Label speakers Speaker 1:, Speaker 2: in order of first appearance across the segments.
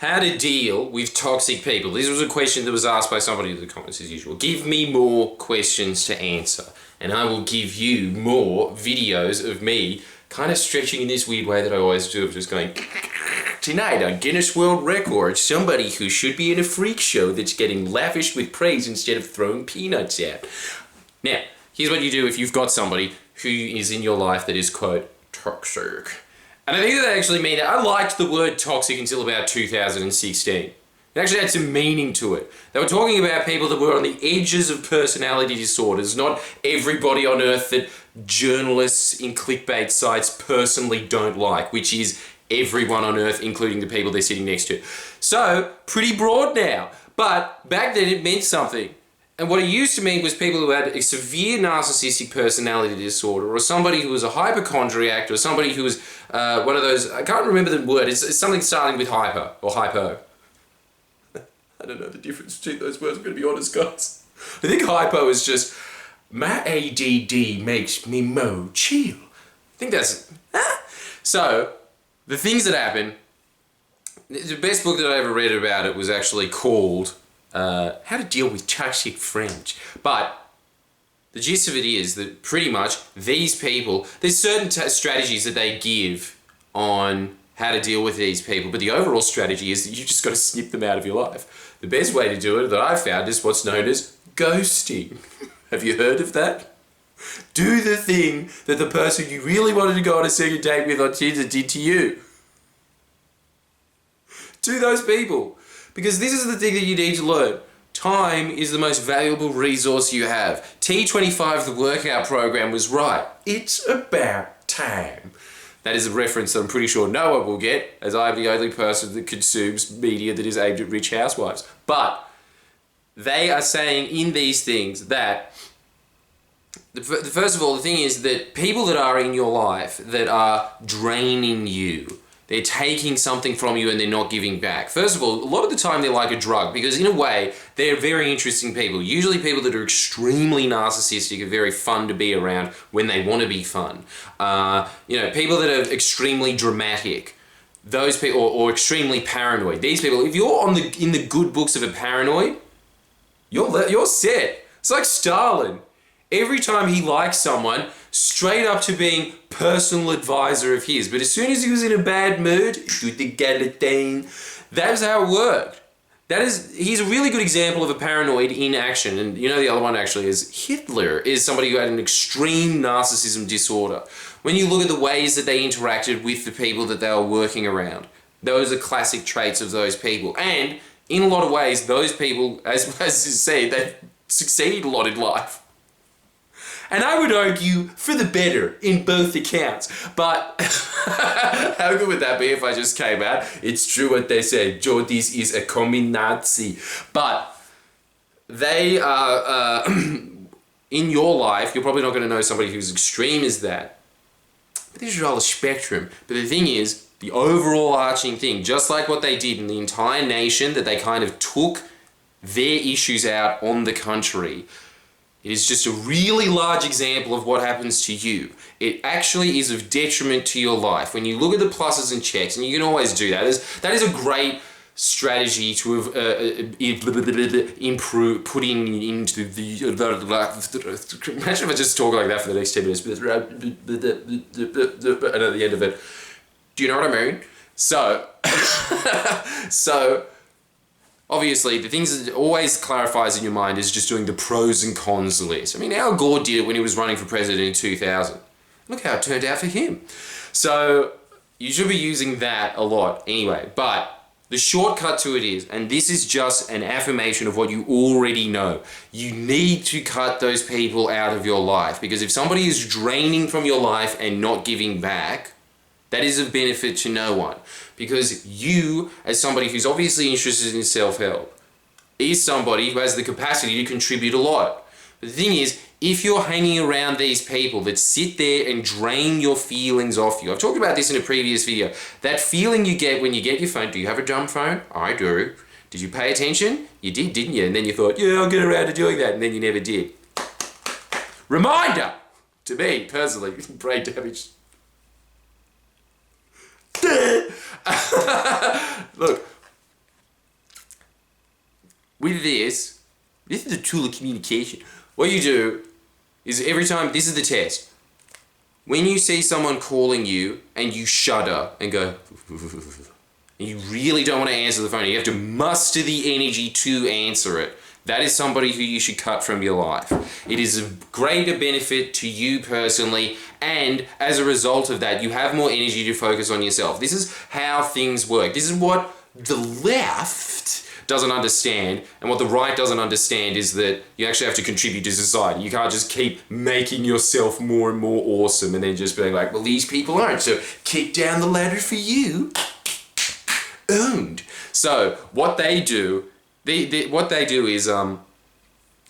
Speaker 1: How to deal with toxic people. This was a question that was asked by somebody in the comments as usual. Give me more questions to answer, and I will give you more videos of me kind of stretching in this weird way that I always do, of just going, tonight on Guinness World Records, somebody who should be in a freak show that's getting lavished with praise instead of throwing peanuts out. Now, here's what you do if you've got somebody who is in your life that is, quote, toxic. And I think that they actually mean that. I liked the word toxic until about 2016. It actually had some meaning to it. They were talking about people that were on the edges of personality disorders, not everybody on earth that journalists in clickbait sites personally don't like, which is everyone on earth, including the people they're sitting next to. So, pretty broad now. But back then it meant something. And what it used to mean was people who had a severe narcissistic personality disorder, or somebody who was a hypochondriac, or somebody who was one of those, I can't remember the word, it's something starting with hyper, or hypo. I don't know the difference between those words, I'm going to be honest, guys. I think hypo is just, my ADD makes me more chill. I think that's, So, the things that happen, the best book that I ever read about it was actually called How to Deal with Toxic Friends. But the gist of it is that pretty much these people, there's certain strategies that they give on how to deal with these people, but the overall strategy is that you just got to snip them out of your life. The best way to do it that I've found is what's known as ghosting. Have you heard of that? Do the thing that the person you really wanted to go on a second date with on Tinder did to you. To those people. Because this is the thing that you need to learn. Time is the most valuable resource you have. T25, the workout program, was right. It's about time. That is a reference that I'm pretty sure no one will get, as I'm the only person that consumes media that is aimed at rich housewives. But they are saying in these things that, first of all, the thing is that people that are in your life that are draining you, they're taking something from you and they're not giving back. First of all, a lot of the time they're like a drug, because in a way, they're very interesting people. Usually people that are extremely narcissistic are very fun to be around when they want to be fun. People that are extremely dramatic, those people, or extremely paranoid. These people, if you're in the good books of a paranoid, you're set. It's like Stalin. Every time he liked someone, straight up to being personal advisor of his. But as soon as he was in a bad mood, shoot the guillotine. That was how it worked. He's a really good example of a paranoid in action. And you know the other one actually is Hitler, is somebody who had an extreme narcissism disorder. When you look at the ways that they interacted with the people that they were working around, those are classic traits of those people. And in a lot of ways, those people, as is said, they succeed a lot in life. And I would argue for the better in both accounts. But how good would that be if I just came out? It's true what they say, Jodis is a commie Nazi. But they are, in your life, you're probably not going to know somebody who's extreme as that. But this is all a spectrum. But the thing is, the overall arching thing, just like what they did in the entire nation, that they kind of took their issues out on the country, it is just a really large example of what happens to you. It actually is of detriment to your life. When you look at the pluses and checks, and you can always do that. That is a great strategy to improve, putting into the... Imagine if I just talk like that for the next 10 minutes. And at the end of it, do you know what I mean? So, obviously, the things that always clarifies in your mind is just doing the pros and cons list. I mean, Al Gore did it when he was running for president in 2000. Look how it turned out for him. So, you should be using that a lot anyway. But the shortcut to it is, and this is just an affirmation of what you already know, you need to cut those people out of your life. Because if somebody is draining from your life and not giving back, that is of benefit to no one. Because you, as somebody who's obviously interested in self-help, is somebody who has the capacity to contribute a lot. But the thing is, if you're hanging around these people that sit there and drain your feelings off you, I've talked about this in a previous video, that feeling you get when you get your phone, do you have a dumb phone? I do. Did you pay attention? You did, didn't you? And then you thought, yeah, I'll get around to doing that, and then you never did. Reminder! To me, personally, brain damage. Look, with this is the tool of communication. What you do is every time, this is the test. When you see someone calling you and you shudder and go, and you really don't want to answer the phone, you have to muster the energy to answer it. That is somebody who you should cut from your life. It is of greater benefit to you personally, and as a result of that, you have more energy to focus on yourself. This is how things work. This is what the left doesn't understand, and what the right doesn't understand is that you actually have to contribute to society. You can't just keep making yourself more and more awesome and then just being like, well, these people aren't, so kick down the ladder for you. Owned. So what they do, what they do is,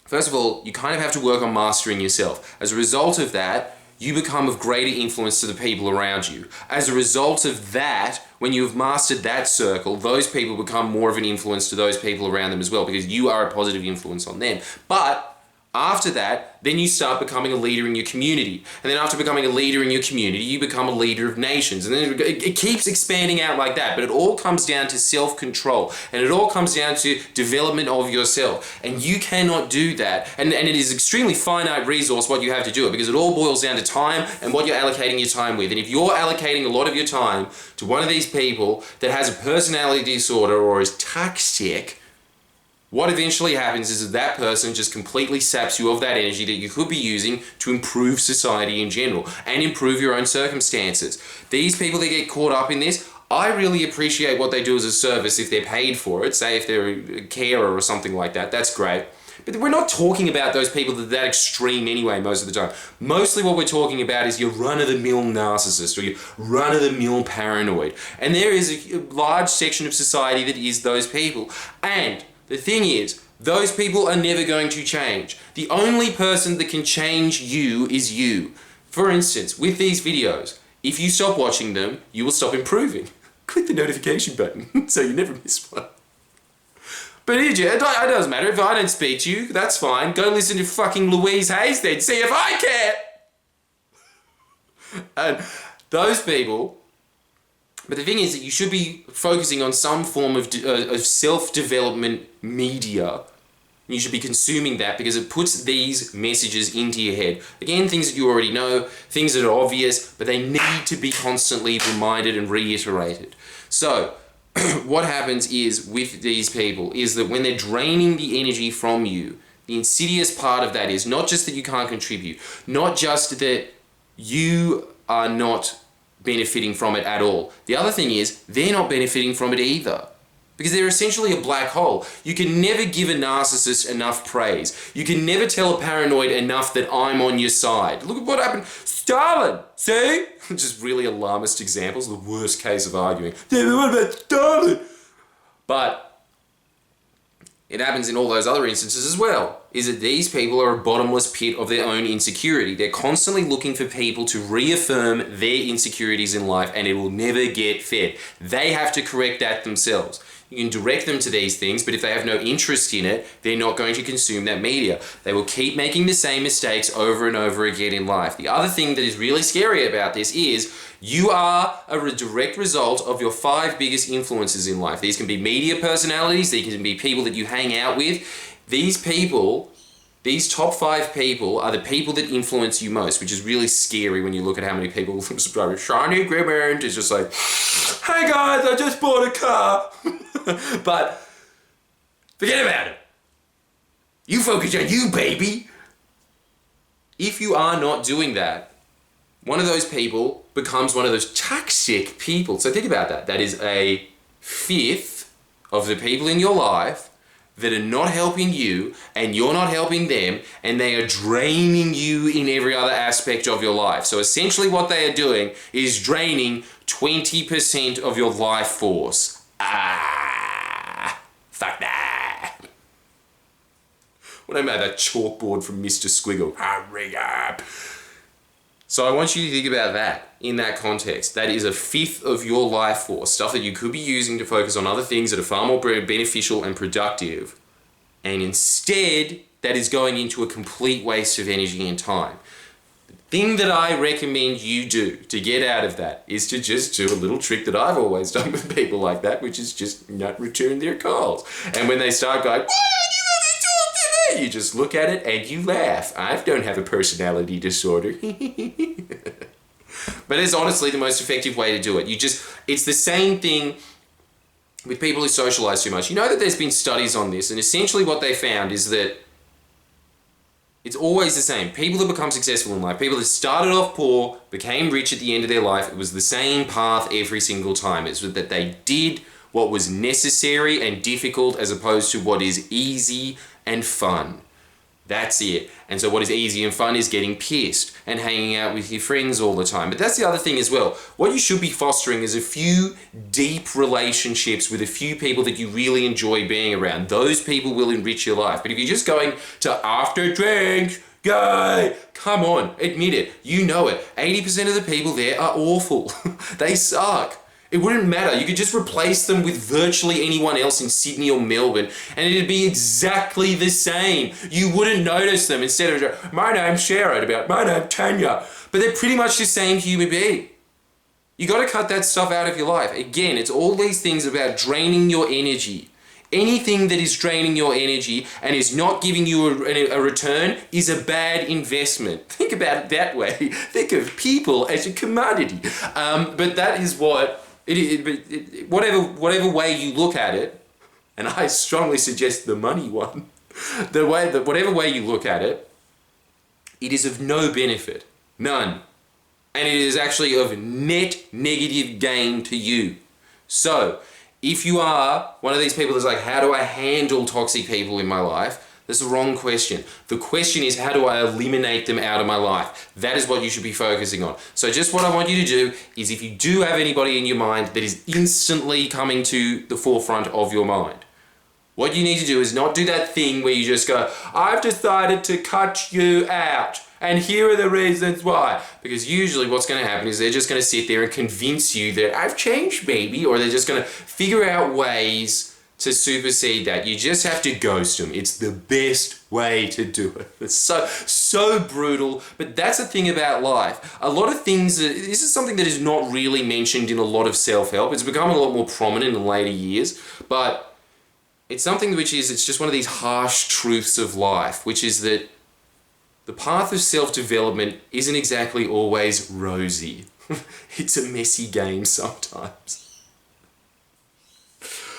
Speaker 1: first of all, you kind of have to work on mastering yourself. As a result of that, you become of greater influence to the people around you. As a result of that, when you have mastered that circle, those people become more of an influence to those people around them as well, because you are a positive influence on them. But after that, then you start becoming a leader in your community. And then after becoming a leader in your community, you become a leader of nations. And then it keeps expanding out like that. But it all comes down to self-control. And it all comes down to development of yourself. And you cannot do that. And it is extremely finite resource what you have to do it, because it all boils down to time and what you're allocating your time with. And if you're allocating a lot of your time to one of these people that has a personality disorder or is toxic, what eventually happens is that person just completely saps you of that energy that you could be using to improve society in general and improve your own circumstances. These people that get caught up in this, I really appreciate what they do as a service if they're paid for it. Say if they're a carer or something like that, that's great. But we're not talking about those people that are that extreme anyway most of the time. Mostly what we're talking about is your run-of-the-mill narcissist or your run-of-the-mill paranoid. And there is a large section of society that is those people. And the thing is, those people are never going to change. The only person that can change you is you. For instance, with these videos, if you stop watching them, you will stop improving. Click the notification button so you never miss one. But it doesn't matter. If I don't speak to you, that's fine. Go listen to fucking Louise Hayes then, see if I care. And those people... But the thing is that you should be focusing on some form of self-development media. You should be consuming that because it puts these messages into your head. Again, things that you already know, things that are obvious, but they need to be constantly reminded and reiterated. So, what happens is with these people is that when they're draining the energy from you, the insidious part of that is not just that you can't contribute, not just that you are not benefiting from it at all. The other thing is, they're not benefiting from it either. Because they're essentially a black hole. You can never give a narcissist enough praise. You can never tell a paranoid enough that I'm on your side. Look at what happened. Stalin! See? Just really alarmist examples, the worst case of arguing. Yeah, what about Stalin? But it happens in all those other instances as well, is that these people are a bottomless pit of their own insecurity. They're constantly looking for people to reaffirm their insecurities in life, and it will never get fed. They have to correct that themselves. You can direct them to these things, but if they have no interest in it, they're not going to consume that media. They will keep making the same mistakes over and over again in life. The other thing that is really scary about this is you are a direct result of your 5 biggest influences in life. These can be media personalities, these can be people that you hang out with. These people, these top 5 people are the people that influence you most, which is really scary when you look at how many people subscribe. Shiny Grimmond is just like, hey guys, I just bought a car. But forget about it. You focus on you, baby. If you are not doing that, one of those people becomes one of those toxic people. So think about that. That is a 5th of the people in your life that are not helping you and you're not helping them, and they are draining you in every other aspect of your life. So essentially what they are doing is draining 20% of your life force. Fuck that. What about that chalkboard from Mr. Squiggle? Hurry up. So I want you to think about that in that context. That is a 5th of your life force, stuff that you could be using to focus on other things that are far more beneficial and productive. And instead, that is going into a complete waste of energy and time. thing that I recommend you do to get out of that is to just do a little trick that I've always done with people like that, which is just not return their calls. And when they start going, why don't you ever talk to me? You just look at it and you laugh. I don't have a personality disorder. But it's honestly the most effective way to do it. It's the same thing with people who socialize too much. You know that there's been studies on this, and essentially what they found is that it's always the same. People that become successful in life, people that started off poor, became rich at the end of their life, it was the same path every single time. It's that they did what was necessary and difficult as opposed to what is easy and fun. That's it. And so what is easy and fun is getting pissed and hanging out with your friends all the time. But that's the other thing as well. What you should be fostering is a few deep relationships with a few people that you really enjoy being around. Those people will enrich your life. But if you're just going to after drinks, go, come on, admit it. You know it. 80% of the people there are awful. They suck. It wouldn't matter. You could just replace them with virtually anyone else in Sydney or Melbourne and it'd be exactly the same. You wouldn't notice them instead of, my name's Sharon, about my name's Tanya. But they're pretty much the same human being. You got to cut that stuff out of your life. Again, it's all these things about draining your energy. Anything that is draining your energy and is not giving you a return is a bad investment. Think about it that way. Think of people as a commodity. But that is what... whatever way you look at it, and I strongly suggest the money one, whatever way you look at it, it is of no benefit, none, and it is actually of net negative gain to you. So, if you are one of these people that's like, how do I handle toxic people in my life? That's the wrong question. The question is, how do I eliminate them out of my life? That is what you should be focusing on. So just what I want you to do is, if you do have anybody in your mind that is instantly coming to the forefront of your mind, what you need to do is not do that thing where you just go, I've decided to cut you out, and here are the reasons why. Because usually what's going to happen is they're just going to sit there and convince you that I've changed, baby, or they're just going to figure out ways to supersede that. You just have to ghost them. It's the best way to do it. It's so brutal, but that's the thing about life. A lot of things, this is something that is not really mentioned in a lot of self-help. It's become a lot more prominent in later years, but it's something which is, it's just one of these harsh truths of life, which is that the path of self-development isn't exactly always rosy. It's a messy game sometimes.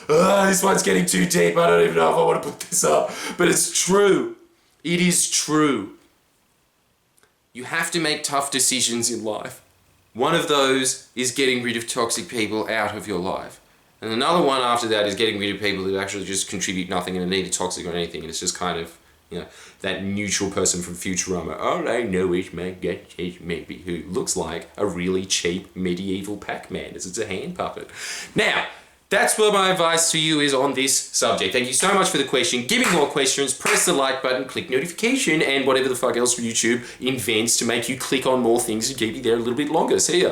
Speaker 1: This one's getting too deep. I don't even know if I want to put this up. But it's true. It is true. You have to make tough decisions in life. One of those is getting rid of toxic people out of your life. And another one after that is getting rid of people who actually just contribute nothing and are neither toxic or anything. And it's just kind of, that neutral person from Futurama. All I know is my gut says maybe, who looks like a really cheap medieval Pac-Man as it's a hand puppet. Now, that's what my advice to you is on this subject. Thank you so much for the question. Give me more questions, press the like button, click notification, and whatever the fuck else YouTube invents to make you click on more things and keep you there a little bit longer. See ya.